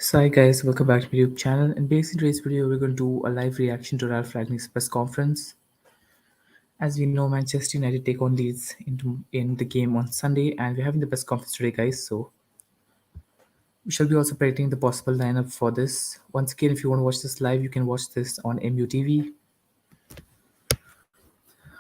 So hi guys, welcome back to my YouTube channel. In basically today's video, we're going to do a live reaction to Ralf Rangnick's press conference. As we know, Manchester United take on Leeds in the game on Sunday, and we're having the press conference today, guys. So we shall be also predicting the possible lineup for this. Once again, if you want to watch this live, you can watch this on MUTV,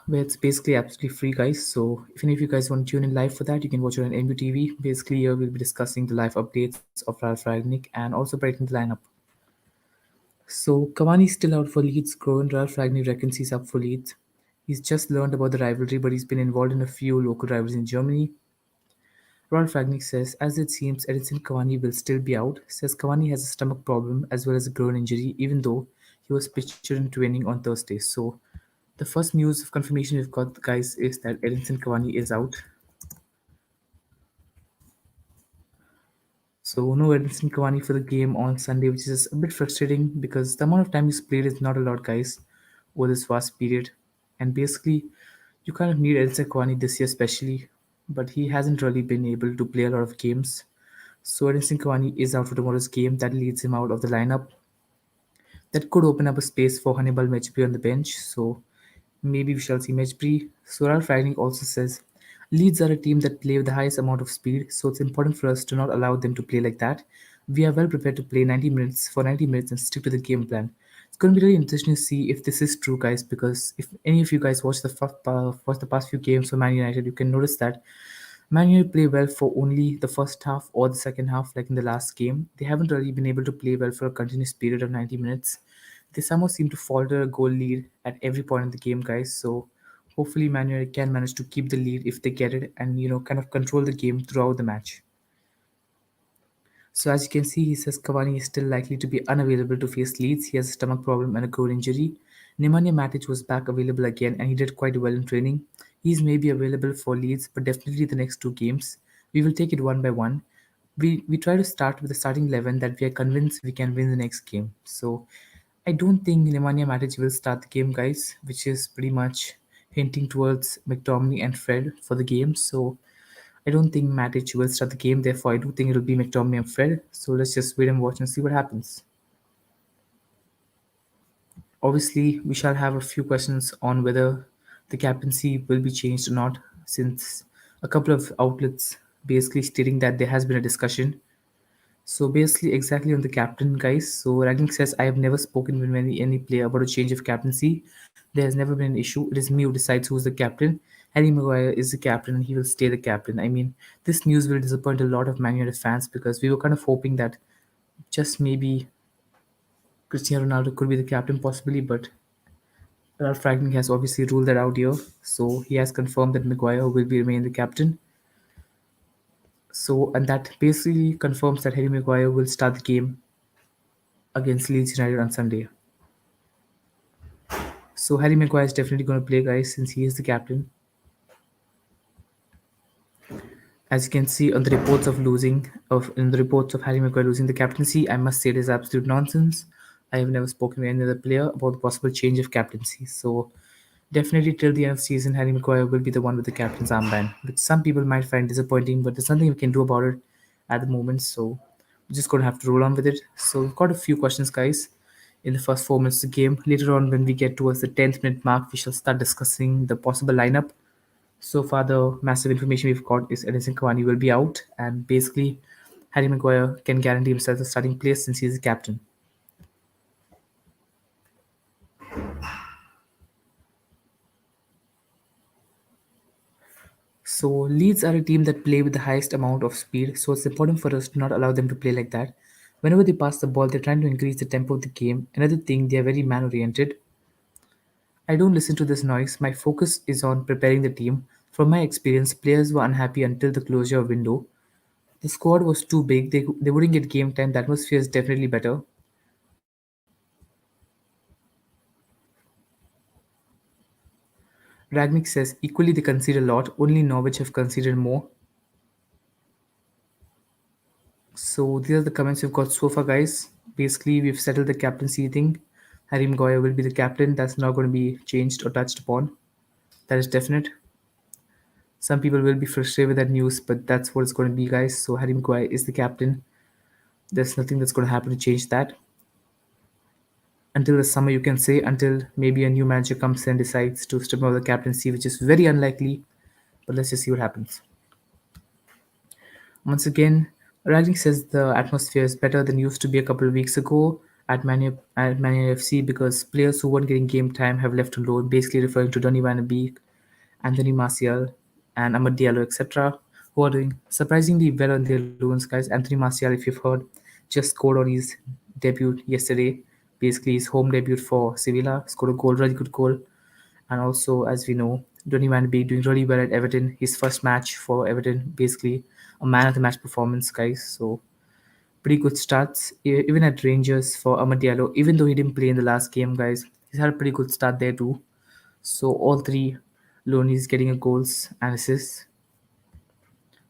where it's basically absolutely free, guys. So if any of you guys want to tune in live for that, you can watch it on MUTV. Basically, here we'll be discussing the live updates of Ralf Rangnick and also predicting the lineup. So Cavani's still out for Leeds. Groen Ralf Ragnick reckons he's up for Leeds. He's just learned about the rivalry, but he's been involved in a few local rivals in Germany. Ralf Ragnick says, as it seems, Edinson Cavani will still be out. Says Cavani has a stomach problem as well as a groin injury, even though he was pictured in training on Thursday. So the first news of confirmation we've got, guys, is that Edinson Cavani is out. So no Edinson Cavani for the game on Sunday, which is a bit frustrating because the amount of time he's played is not a lot, guys, over this vast period. And basically, you kind of need Edinson Cavani this year, especially, but he hasn't really been able to play a lot of games. So Edinson Cavani is out for tomorrow's game. That leads him out of the lineup. That could open up a space for Hannibal Mejbri on the bench. So maybe we shall see Mejbri. So Ralf Rangnick also says Leeds are a team that play with the highest amount of speed, so it's important for us to not allow them to play like that. We are well prepared to play 90 minutes for 90 minutes and stick to the game plan. It's going to be really interesting to see if this is true, guys, because if any of you guys watch the past few games for Man United, you can notice that Man United play well for only the first half or the second half, like in the last game. They haven't really been able to play well for a continuous period of 90 minutes. They somehow seem to falter a goal lead at every point in the game, guys. So hopefully Man United can manage to keep the lead if they get it and kind of control the game throughout the match. So as you can see, he says Cavani is still likely to be unavailable to face Leeds. He has a stomach problem and a groin injury. Nemanja Matic was back available again and he did quite well in training. He's maybe available for Leeds, but definitely the next two games. We will take it one by one. We try to start with a starting 11 that we are convinced we can win the next game. So I don't think Nemanja Matic will start the game, guys, which is pretty much hinting towards McTominay and Fred for the game. So I don't think Matic will start the game, therefore I do think it'll be McTominay and Fred. So let's just wait and watch and see what happens. Obviously, we shall have a few questions on whether the captaincy will be changed or not, since a couple of outlets basically stating that there has been a discussion. So basically, exactly on the captain, guys. So Ragnick says, I have never spoken with any player about a change of captaincy. There has never been an issue. It is me who decides who's the captain. Harry Maguire is the captain and he will stay the captain. I mean, this news will disappoint a lot of Man United fans because we were kind of hoping that just maybe Cristiano Ronaldo could be the captain possibly, but Ralf Rangnick has obviously ruled that out here. So he has confirmed that Maguire will be remain the captain. So and that basically confirms that Harry Maguire will start the game against Leeds United on Sunday. So Harry Maguire is definitely going to play, guys, since he is the captain. As you can see on the reports of Harry Maguire losing the captaincy, I must say it is absolute nonsense. I have never spoken with any other player about the possible change of captaincy. So definitely till the end of the season, Harry Maguire will be the one with the captain's armband, which some people might find disappointing, but there's nothing we can do about it at the moment. So we're just going to have to roll on with it. So we've got a few questions, guys, in the first 4 minutes of the game. Later on, when we get towards the 10th minute mark, we shall start discussing the possible lineup. So far, the massive information we've got is Edinson Cavani will be out, and basically, Harry Maguire can guarantee himself a starting place since he's the captain. So Leeds are a team that play with the highest amount of speed, so it's important for us to not allow them to play like that. Whenever they pass the ball, they're trying to increase the tempo of the game. Another thing, they are very man oriented. I don't listen to this noise. My focus is on preparing the team. From my experience, players were unhappy until the closure window. The squad was too big, they wouldn't get game time. The atmosphere is definitely better. Ragnick says equally they concede a lot, only Norwich have conceded more. So these are the comments we've got so far, guys. Basically, we've settled the captaincy thing. Harry Maguire will be the captain. That's not going to be changed or touched upon. That is definite. Some people will be frustrated with that news, but that's what it's going to be, guys. So Harry Maguire is the captain. There's nothing that's going to happen to change that until the summer, you can say, until maybe a new manager comes in and decides to strip him of the captaincy, which is very unlikely. But let's just see what happens. Once again, Ragnick says the atmosphere is better than used to be a couple of weeks ago at Man United FC because players who weren't getting game time have left on loan, basically referring to Donny van de Beek, Anthony Martial, and Amad Diallo, etc., who are doing surprisingly well on their loans, guys. Anthony Martial, if you've heard, just scored on his debut yesterday, basically his home debut for Sevilla, scored a goal, really good goal. And also, as we know, Donny van de Beek doing really well at Everton. His first match for Everton, basically a man of the match performance, guys. So pretty good starts. Even at Rangers for Amad Diallo, even though he didn't play in the last game, guys, he's had a pretty good start there too. So all three loanees getting a goals and assists.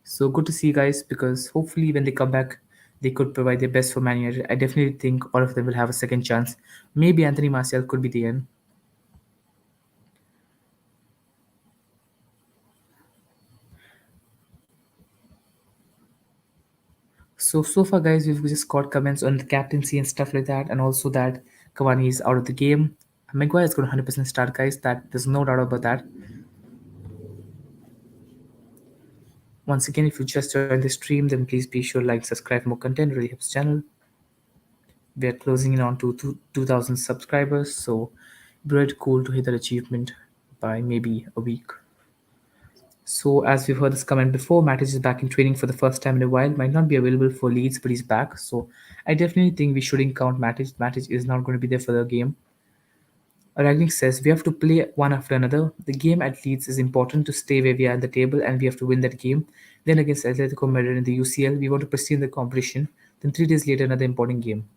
So good to see, guys, because hopefully when they come back, they could provide their best for Man United. I definitely think all of them will have a second chance. Maybe Anthony Martial could be the end. So far, guys, we've just got comments on the captaincy and stuff like that, and also that Cavani is out of the game. Maguire is going to 100% start, guys. That there's no doubt about that. Once again, if you just joined the stream, then please be sure to like, subscribe for more content. Really helps the channel. We are closing in on to 2,000 subscribers, so very cool to hit that achievement by maybe a week. So, as we've heard this comment before, Matic is back in training for the first time in a while. Might not be available for Leeds, but he's back. So, I definitely think we shouldn't count Matic. Matic is not going to be there for the game. Ragnick says we have to play one after another. The game at Leeds is important to stay where we are at the table, and we have to win that game. Then against Atletico Madrid in the UCL, we want to proceed in the competition. Then 3 days later, another important game.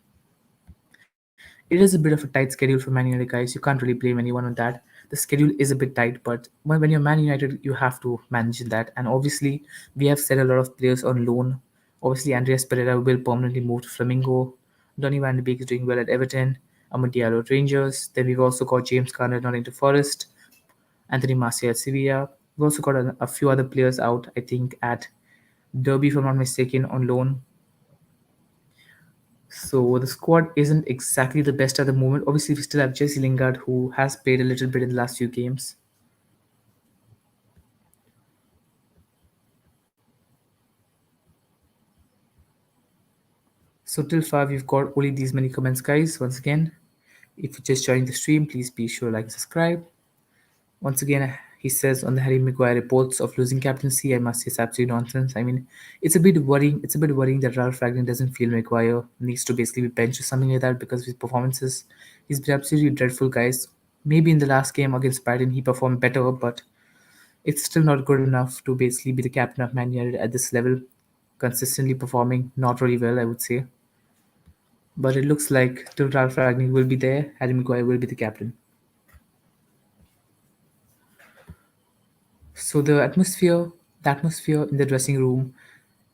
It is a bit of a tight schedule for Man United, guys. You can't really blame anyone on that. The schedule is a bit tight, but when you're Man United, you have to manage that. And obviously, we have set a lot of players on loan. Obviously, Andreas Pereira will permanently move to Flamingo. Donny van de Beek is doing well at Everton. Amad Diallo at Rangers. Then we've also got James Garner not into Forest. Anthony Martial at Sevilla. We've also got a few other players out, I think, at Derby, if I'm not mistaken, on loan. So the squad isn't exactly the best at the moment. Obviously, we still have Jesse Lingard, who has played a little bit in the last few games. So till far, we've got only these many comments, guys. Once again, if you just joined the stream, please be sure to like and subscribe. Once again, he says on the Harry Maguire reports of losing captaincy, I must say it's absolute nonsense. I mean, it's a bit worrying. It's a bit worrying that Ralf Rangnick doesn't feel Maguire needs to basically be benched or something like that because of his performances. He's been absolutely dreadful, guys. Maybe in the last game against Brighton, he performed better, but it's still not good enough to basically be the captain of Man United at this level, consistently performing not really well, I would say. But it looks like till Ralf Rangnick will be there, Harry Maguire will be the captain. So the atmosphere in the dressing room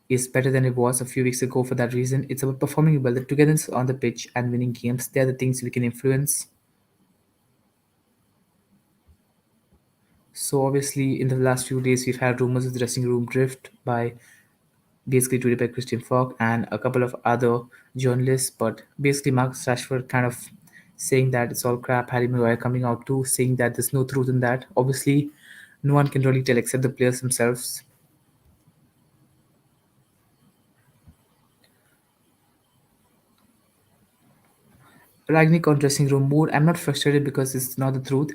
is better than it was a few weeks ago. For that reason, it's about performing well, the togetherness on the pitch and winning games. They're the things we can influence. So obviously, in the last few days, we've had rumors of the dressing room drift by basically tweeted by Christian Falk and a couple of other journalists. But basically, Marcus Rashford kind of saying that it's all crap. Harry Maguire coming out too, saying that there's no truth in that. Obviously, no one can really tell except the players themselves. Ragnick on dressing room mood. I'm not frustrated because it's not the truth.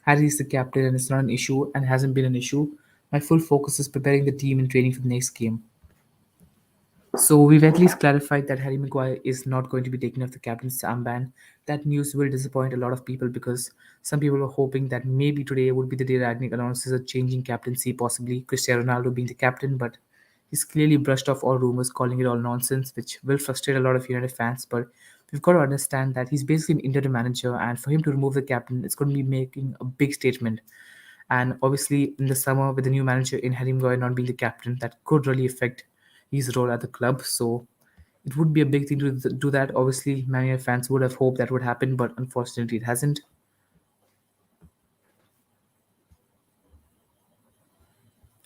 Harry is the captain and it's not an issue and hasn't been an issue. My full focus is preparing the team and training for the next game. So we've at least clarified that Harry Maguire is not going to be taking off the captain's armband. That news will disappoint a lot of people because some people were hoping that maybe today would be the day Ragnick announces a changing captaincy, possibly Cristiano Ronaldo being the captain, but he's clearly brushed off all rumors, calling it all nonsense, which will frustrate a lot of United fans. But we've got to understand that he's basically an interim manager, and for him to remove the captain, it's going to be making a big statement. And obviously, in the summer, with the new manager in Harry Maguire not being the captain, that could really affect his role at the club. So it would be a big thing to do that. Obviously, many fans would have hoped that would happen, but unfortunately, it hasn't.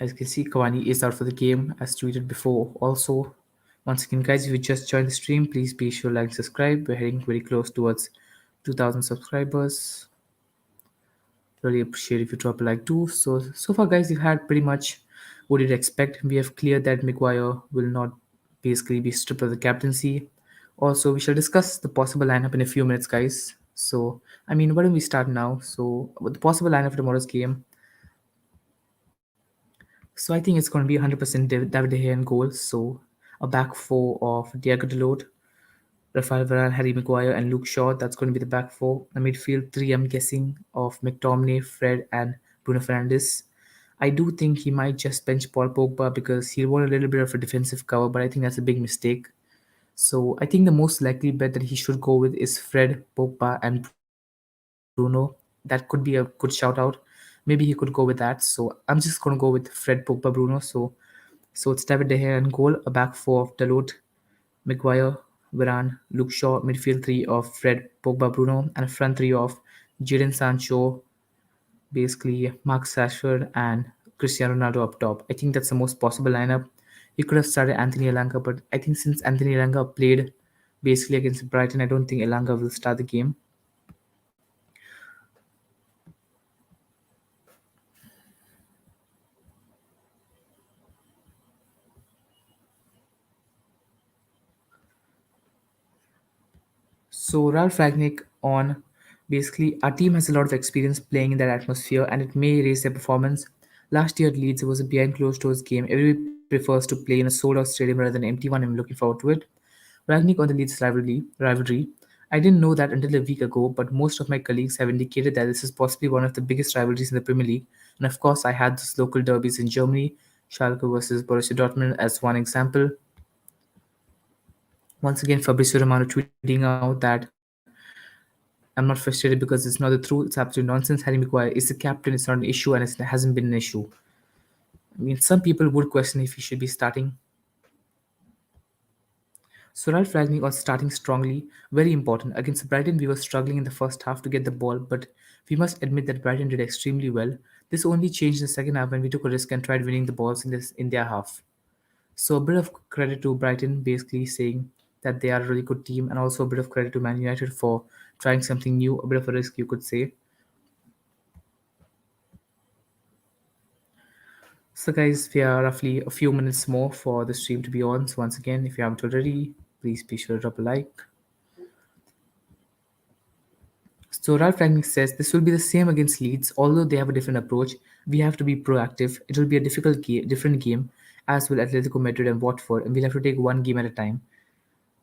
As you can see, Cavani is out for the game, as tweeted before. Also, Once again, guys, if you just joined the stream, please be sure to like and subscribe. We're heading very close towards 2,000 subscribers. Really appreciate if you drop a like too. So far, guys, you've had pretty much what you'd expect. We have cleared that Maguire will not basically be stripped of the captaincy. Also, we shall discuss the possible lineup in a few minutes, guys. So, I mean, why don't we start now? So, with the possible lineup for tomorrow's game, so I think it's going to be 100% David De Gea in goal. So, a back four of Diego Dalot, Rafael Varane, Harry Maguire, and Luke Shaw. That's going to be the back four. The midfield three, I'm guessing, of McTominay, Fred, and Bruno Fernandes. I do think he might just bench Paul Pogba because he'll want a little bit of a defensive cover, but I think that's a big mistake. So I think the most likely bet that he should go with is Fred, Pogba, and Bruno. That could be a good shout out. Maybe he could go with that. So I'm just gonna go with Fred, Pogba, Bruno. So it's David De Gea in goal, a back four of Dalot, Maguire, Varane, Luke Shaw, midfield three of Fred, Pogba, Bruno, and a front three of Jadon Sancho, basically Mark Rashford and Cristiano Ronaldo up top. I think that's the most possible lineup. He could have started Anthony Elanga, but I think since Anthony Elanga played basically against Brighton, I don't think Elanga will start the game. So Ralf Rangnick on basically our team has a lot of experience playing in that atmosphere and it may raise their performance. Last year at Leeds it was a behind closed doors game. Everybody prefers to play in a sold out stadium rather than an empty one. I'm looking forward to it. Rangnick on the Leeds rivalry. I didn't know that until a week ago, but most of my colleagues have indicated that this is possibly one of the biggest rivalries in the Premier League. And of course, I had those local derbies in Germany, Schalke versus Borussia Dortmund as one example. Once again, Fabrizio Romano tweeting out that I'm not frustrated because it's not the truth. It's absolute nonsense. Harry Maguire is the captain. It's not an issue, and it hasn't been an issue. I mean, some people would question if he should be starting. So Ralph Rangnick was starting strongly, very important. Against Brighton, we were struggling in the first half to get the ball, but we must admit that Brighton did extremely well. This only changed in the second half when we took a risk and tried winning the balls in their half. So a bit of credit to Brighton, basically saying that they are a really good team, and also a bit of credit to Man United for trying something new, a bit of a risk, you could say. So, guys, we are roughly a few minutes more for the stream to be on. So, once again, if you haven't already, please be sure to drop a like. So, Ralph Rangnick says this will be the same against Leeds, although they have a different approach. We have to be proactive. It will be a different game, as will Atletico Madrid and Watford, and we'll have to take one game at a time.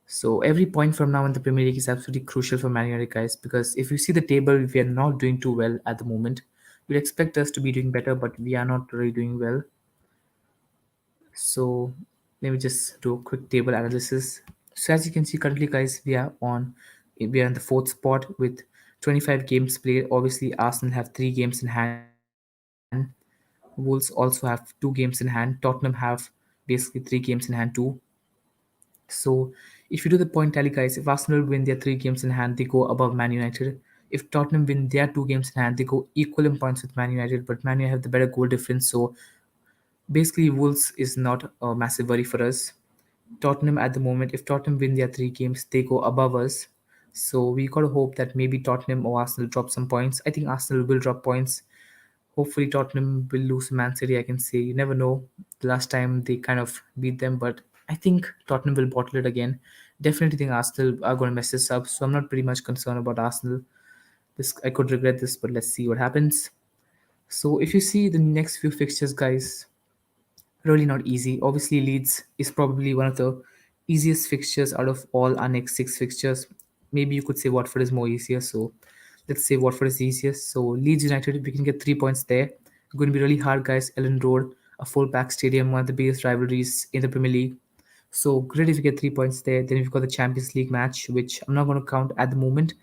So every point from now in the Premier League is absolutely crucial for Man United, guys, because if you see the table, we are not doing too well at the moment. You'd expect us to be doing better, but we are not really doing well. So let me just do a quick table analysis. So as you can see currently, guys, we are in the fourth spot with 25 games played. Obviously, Arsenal have 3 games in hand. Wolves also have 2 games in hand. Tottenham have basically 3 games in hand too. So if you do the point tally, guys, if Arsenal win their 3 games in hand, they go above Man United. If Tottenham win their 2 games in hand, they go equal in points with Man United, but Man United have the better goal difference. So basically, Wolves is not a massive worry for us. Tottenham at the moment, if Tottenham win their 3 games, they go above us. So we gotta hope that maybe Tottenham or Arsenal drop some points. I think Arsenal will drop points. Hopefully Tottenham will lose to Man City. I can say you never know. The last time they kind of beat them, but I think Tottenham will bottle it again. Definitely think Arsenal are going to mess this up. So I'm not pretty much concerned about Arsenal. This I could regret this, but let's see what happens. So if you see the next few fixtures, guys, really not easy. Obviously, Leeds is probably one of the easiest fixtures out of all our next 6 fixtures. Maybe you could say Watford is more easier. So let's say Watford is easiest. So Leeds United, we can get 3 points there. Going to be really hard, guys. Ellen Road, a full pack stadium, one of the biggest rivalries in the Premier League. So great if you get 3 points there. Then we've got the Champions League match, which I'm not going to count at the moment.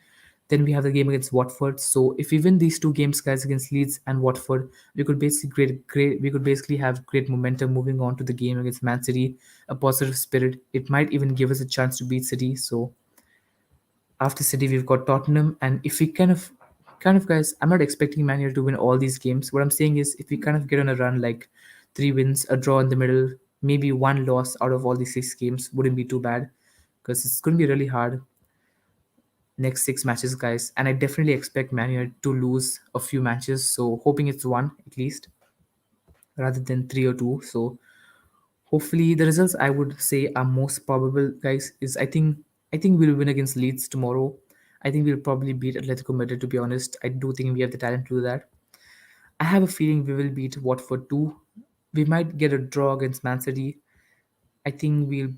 Then we have the game against Watford. So if we win these 2 games, guys, against Leeds and Watford, we could basically we could basically have great momentum moving on to the game against Man City, a positive spirit. It might even give us a chance to beat City. So after City, we've got Tottenham, and if we kind of guys, I'm not expecting Man United to win all these games. What I'm saying is, if we kind of get on a run like 3 wins, a draw in the middle, maybe one loss out of all these 6 games wouldn't be too bad, because it's going to be really hard next 6 matches, guys. And I definitely expect Man United to lose a few matches, so hoping it's one at least rather than three or two. So hopefully the results I would say are most probable, guys, is I think we'll win against Leeds tomorrow. I think we'll probably beat Atletico Madrid, to be honest. I do think we have the talent to do that. I have a feeling we will beat Watford too. We might get a draw against Man City. I think we'll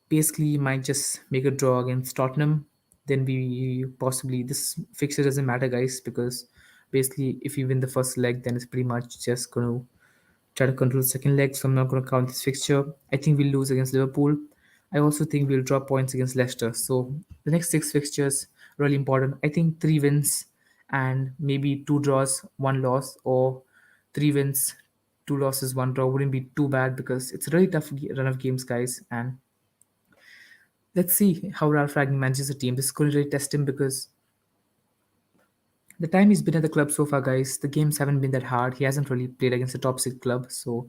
basically might just make a draw against Tottenham. Then we possibly, this fixture doesn't matter, guys, because basically if we win the first leg, then it's pretty much just going to try to control the second leg. So I'm not going to count this fixture. I think we'll lose against Liverpool. I also think we'll drop points against Leicester. So the next 6 fixtures really important. I think 3 wins and maybe 2 draws, 1 loss, or 3 wins, 2 losses, 1 draw wouldn't be too bad, because it's a really tough run of games, guys. And let's see how Ralf Rangnick manages the team. This is going to really test him, because the time he's been at the club so far, guys, the games haven't been that hard. He hasn't really played against a top 6 club, so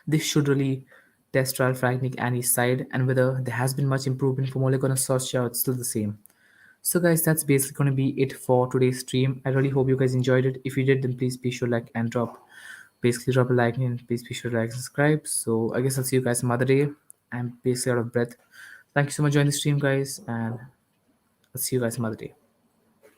this should really test Ralf Rangnick and his side, and whether there has been much improvement from Ole Gunnar Solskjaer. It's still the same. So, guys, that's basically going to be it for today's stream. I really hope you guys enjoyed it. If you did, then please be sure like and drop a like, and please be sure to like and subscribe. So, I guess I'll see you guys some other day. I'm basically out of breath. Thank you so much for joining the stream, guys, and I'll see you guys some other day.